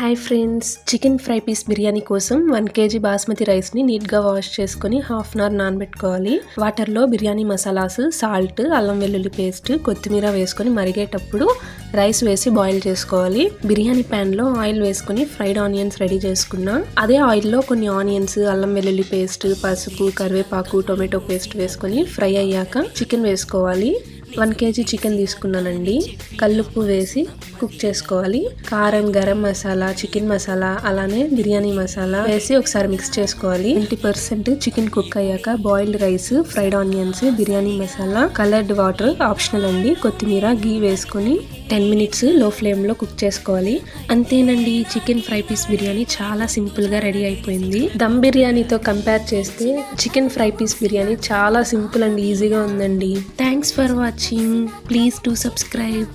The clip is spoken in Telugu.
Hi friends, chicken fry piece biryani కోసం 1 kg బాస్మతి రైస్ని నీట్గా వాష్ చేసుకొని హాఫ్ అన్ అవర్ నానబెట్టుకోవాలి. వాటర్లో బిర్యానీ మసాలాస్, సాల్ట్, అల్లం వెల్లుల్లి పేస్ట్, కొత్తిమీర వేసుకొని మరిగేటప్పుడు రైస్ వేసి బాయిల్ చేసుకోవాలి. బిర్యానీ ప్యాన్లో ఆయిల్ వేసుకొని ఫ్రైడ్ ఆనియన్స్ రెడీ చేసుకున్నా. అదే ఆయిల్లో కొన్ని ఆనియన్స్, అల్లం వెల్లుల్లి పేస్ట్, పసుపు, కరివేపాకు, టొమాటో పేస్ట్ వేసుకొని ఫ్రై అయ్యాక చికెన్ వేసుకోవాలి. 1 kg చికెన్ తీసుకున్నానండి. కల్లుప్పు వేసి కుక్ చేసుకోవాలి. కారం, గరం మసాలా, చికెన్ మసాలా, అలానే బిర్యానీ మసాలా వేసి ఒకసారి మిక్స్ చేసుకోవాలి. 20% చికెన్ కుక్ అయ్యాక boiled rice, fried onions, biryani masala, coloured water optional అండి, కొత్తిమీర, గీ వేసుకొని 10 minutes లో ఫ్లేమ్లో కుక్ చేసుకోవాలి. అంతేనండి, చికెన్ ఫ్రై పీస్ బిర్యానీ చాలా సింపుల్గా రెడీ అయిపోయింది. దమ్ బిర్యానీతో కంపేర్ చేస్తే చికెన్ ఫ్రై పీస్ బిర్యానీ చాలా సింపుల్ అండ్ ఈజీగా ఉందండి. Thanks for watching. Please do subscribe.